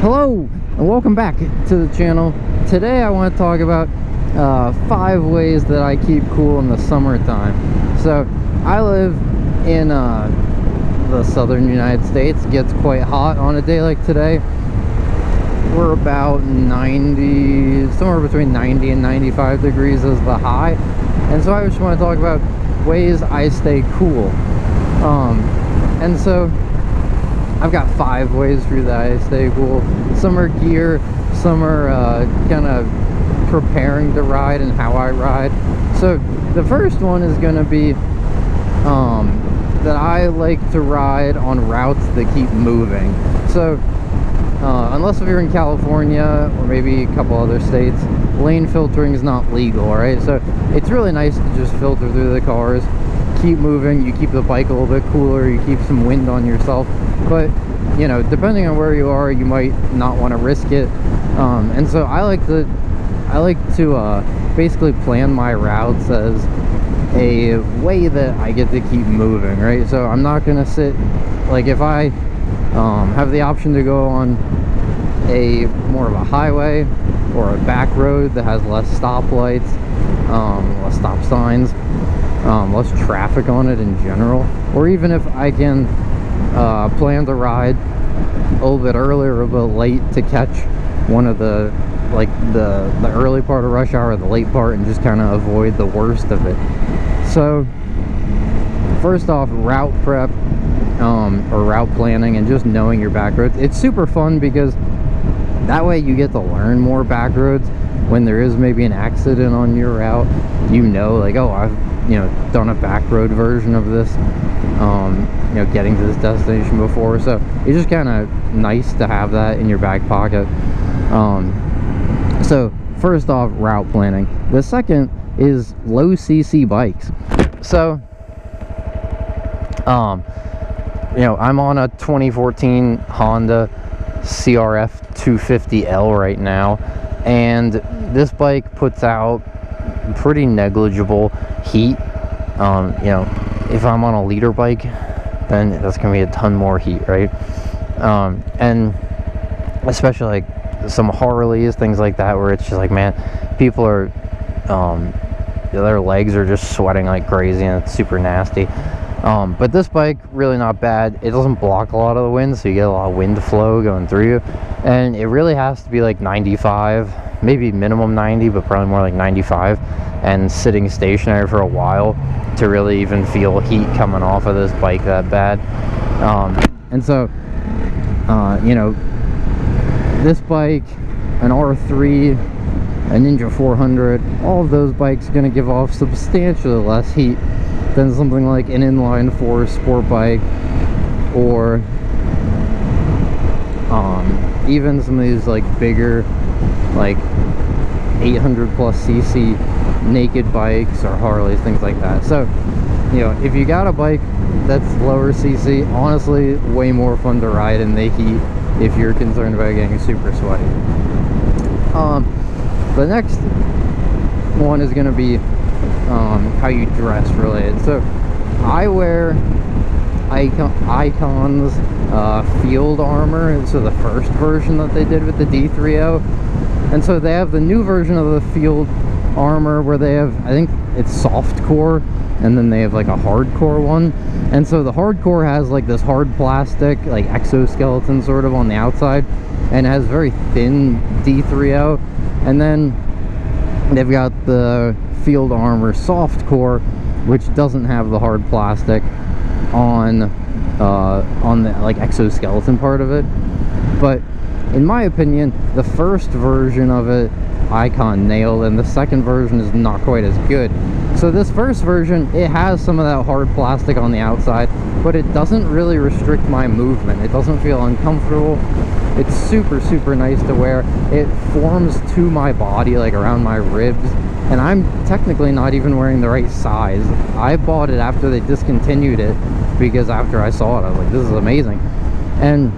Hello and welcome back to the channel. Today I want to talk about 5 ways that I keep cool in the summertime. So I live in the southern United States. It gets quite hot on a day like today. We're about 90, somewhere between 90 and 95 degrees is the high. And so I just want to talk about ways I stay cool. And so I've got 5 ways for that I stay cool. Some are gear, some are kind of preparing to ride and how I ride. So the first one is going to be that I like to ride on routes that keep moving. So unless if you're in California or maybe a couple other states, lane filtering is not legal, right? So it's really nice to just filter through the cars, keep moving, you keep the bike a little bit cooler, you keep some wind on yourself. But you know, depending on where you are, you might not want to risk it. And so I like to basically plan my routes as a way that I get to keep moving, right? So I'm not gonna sit, like if I have the option to go on a more of a highway or a back road that has less stoplights, less stop signs, less traffic on it in general, or even if I can plan to ride a little bit earlier or a little bit late to catch one of the the early part of rush hour, the late part, and just kind of avoid the worst of it. So first off, route prep or route planning and just knowing your back roads. It's super fun because that way you get to learn more back roads. When there is maybe an accident on your route, you know, like, oh, I've done a back road version of this, getting to this destination before. So it's just kind of nice to have that in your back pocket. So first off, route planning. The second is low cc bikes. So I'm on a 2014 Honda CRF 250L right now, and this bike puts out pretty negligible heat. If I'm on a liter bike, then that's gonna be a ton more heat, right? And especially like some Harleys, things like that, where it's just like, man, people are their legs are just sweating like crazy and it's super nasty. But this bike, really not bad. It doesn't block a lot of the wind, so you get a lot of wind flow going through you, and it really has to be like 95, maybe minimum 90, but probably more like 95, and sitting stationary for a while to really even feel heat coming off of this bike that bad. And so this bike, an R3, a Ninja 400, all of those bikes are going to give off substantially less heat than something like an inline 4 sport bike, or even some of these like bigger, like 800 plus cc naked bikes or Harleys, things like that. So if you got a bike that's lower cc, honestly way more fun to ride in the heat if you're concerned about getting super sweaty. The next one is going to be how you dress related. So I wear Icon's field armor. So the first version that they did with the D30, and so they have the new version of the field armor where they have, I think it's soft core, and then they have like a hardcore one. And so the hardcore has like this hard plastic, like exoskeleton sort of on the outside, and it has very thin D30. And then they've got the field armor soft core, which doesn't have the hard plastic on the like exoskeleton part of it. But in my opinion, the first version of it Icon nailed, and the second version is not quite as good. So this first version, it has some of that hard plastic on the outside, but it doesn't really restrict my movement. It doesn't feel uncomfortable. It's super nice to wear. It forms to my body, like around my ribs, and I'm technically not even wearing the right size. I bought it after they discontinued it, because after I saw it I was like, this is amazing. And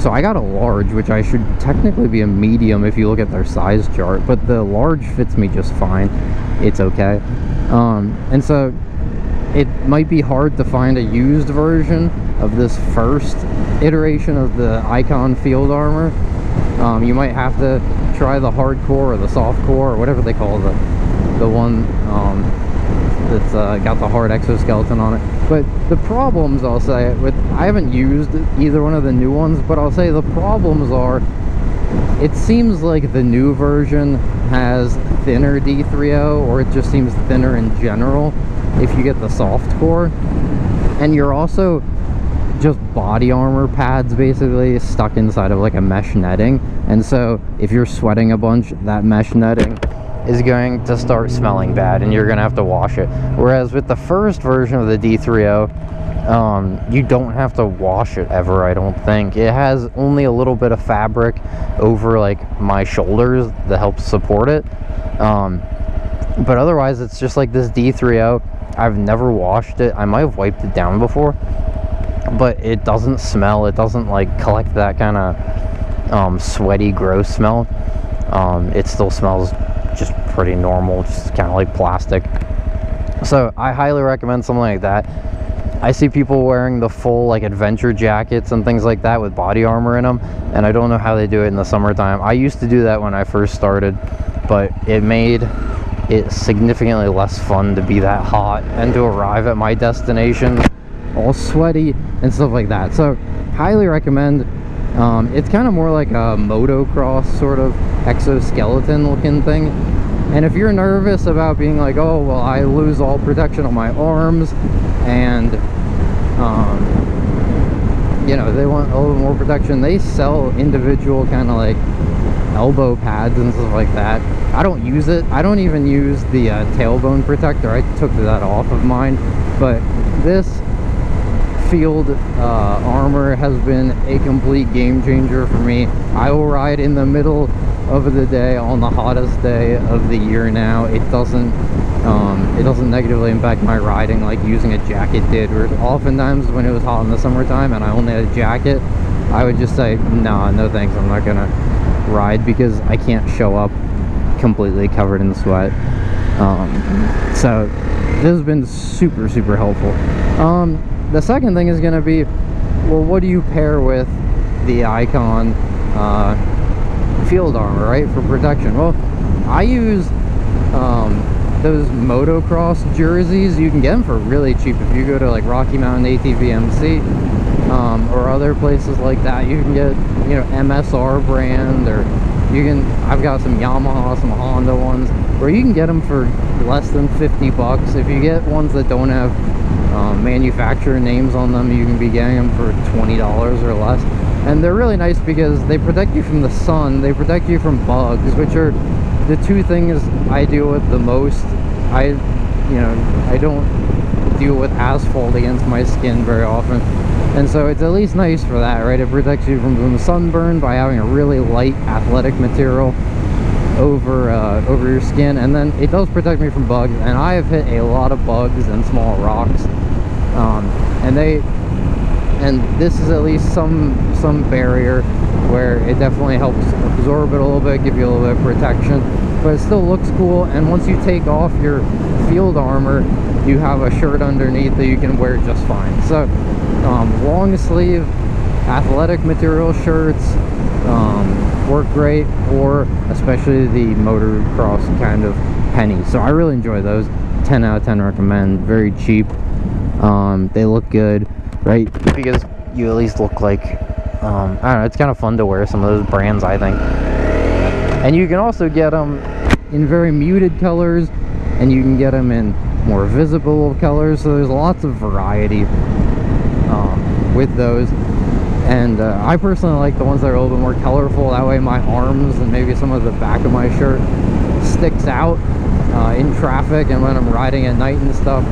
so I got a large, which I should technically be a medium if you look at their size chart, but the large fits me just fine. It's okay. And so it might be hard to find a used version of this first iteration of the Icon field armor. You might have to try the hardcore or the softcore or whatever they call the one that's got the hard exoskeleton on it. But the problems, I'll say, I haven't used either one of the new ones, but I'll say the problems are, it seems like the new version has thinner D3O, or it just seems thinner in general if you get the soft core. And you're also just body armor pads basically stuck inside of like a mesh netting, and so if you're sweating a bunch, that mesh netting is going to start smelling bad and you're gonna have to wash it. Whereas with the first version of the D3O, you don't have to wash it ever, I don't think. It has only a little bit of fabric over like my shoulders that helps support it, but otherwise it's just like this D3O. I've never washed it. I might have wiped it down before, but it doesn't smell. It doesn't like collect that kind of sweaty, gross smell. It still smells just pretty normal, just kind of like plastic. So I highly recommend something like that. I see people wearing the full like adventure jackets and things like that with body armor in them, and I don't know how they do it in the summertime. I used to do that when I first started, but it made it significantly less fun to be that hot and to arrive at my destination all sweaty and stuff like that. So highly recommend. It's kind of more like a motocross sort of exoskeleton looking thing, and if you're nervous about being like, oh well, I lose all protection on my arms, and you know, they want a little more protection, they sell individual kind of like elbow pads and stuff like that. I don't use it. I don't even use the tailbone protector. I took that off of mine, but this field armor has been a complete game changer for me. I will ride in the middle of the day on the hottest day of the year now. It doesn't negatively impact my riding like using a jacket did, or oftentimes when it was hot in the summertime and I only had a jacket, I would just say no thanks, I'm not gonna ride because I can't show up completely covered in sweat. So this has been super helpful. The second thing is going to be, well, what do you pair with the Icon field armor, right, for protection? Well, I use those motocross jerseys. You can get them for really cheap if you go to like Rocky Mountain ATVMC or other places like that. You can get, you know, MSR brand, or you can, I've got some Yamaha, some Honda ones where you can get them for less than 50 bucks. If you get ones that don't have manufacturer names on them, you can be getting them for $20 or less, and they're really nice because they protect you from the sun, they protect you from bugs, which are the two things I deal with the most. I don't deal with asphalt against my skin very often, and so it's at least nice for that, right? It protects you from sunburn by having a really light athletic material over your skin, and then it does protect me from bugs, and I have hit a lot of bugs and small rocks, and this is at least some barrier where it definitely helps absorb it a little bit, give you a little bit of protection, but it still looks cool. And once you take off your field armor, you have a shirt underneath that you can wear just fine. So long sleeve athletic material shirts work great, or especially the motocross kind of pennies. So I really enjoy those. 10 out of 10 recommend. Very cheap. They look good, right? Because you at least look like, I don't know, it's kind of fun to wear some of those brands, I think. And you can also get them in very muted colors, and you can get them in more visible colors, so there's lots of variety with those. And I personally like the ones that are a little bit more colorful. That way my arms and maybe some of the back of my shirt sticks out in traffic and when I'm riding at night and stuff.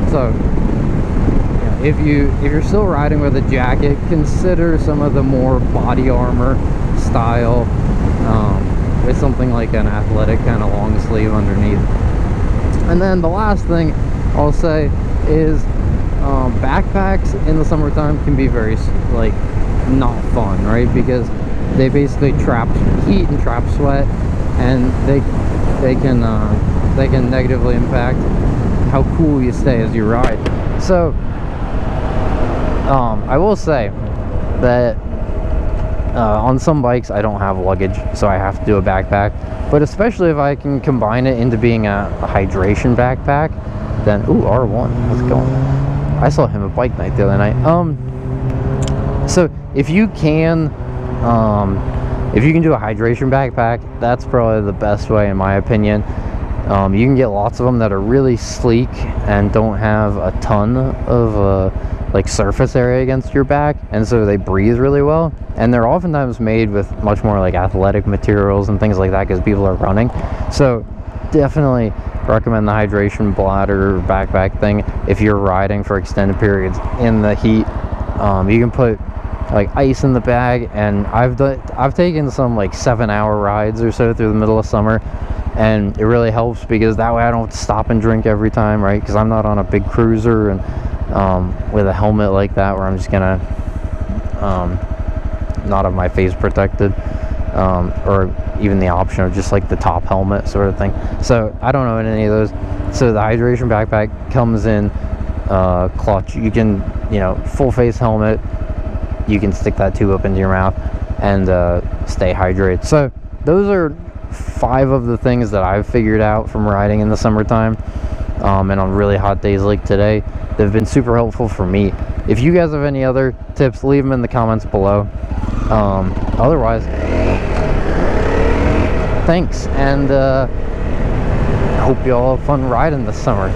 So yeah, if you're still riding with a jacket, consider some of the more body armor style with something like an athletic kind of long sleeve underneath. And then the last thing I'll say is backpacks in the summertime can be very like not fun, right? Because they basically trap heat and trap sweat, and they can negatively impact how cool you stay as you ride. So I will say that on some bikes I don't have luggage, so I have to do a backpack. But especially if I can combine it into being a hydration backpack, then ooh, R1, how's it going? I saw him at bike night the other night. So if you can do a hydration backpack, that's probably the best way in my opinion. You can get lots of them that are really sleek and don't have a ton of like surface area against your back, and so they breathe really well, and they're oftentimes made with much more like athletic materials and things like that because people are running. So definitely recommend the hydration bladder backpack thing if you're riding for extended periods in the heat. You can put like ice in the bag, and I've taken some like 7-hour rides or so through the middle of summer, and it really helps because that way I don't have to stop and drink every time, right? Because I'm not on a big cruiser and with a helmet like that where I'm just gonna not have my face protected, or even the option of just like the top helmet sort of thing. So I don't know any of those. So the hydration backpack comes in clutch. You can, you know, full face helmet, you can stick that tube up into your mouth and stay hydrated. So those are 5 of the things that I've figured out from riding in the summertime, and on really hot days like today. They've been super helpful for me. If you guys have any other tips, leave them in the comments below. Otherwise, thanks, and I hope you all have fun riding this summer.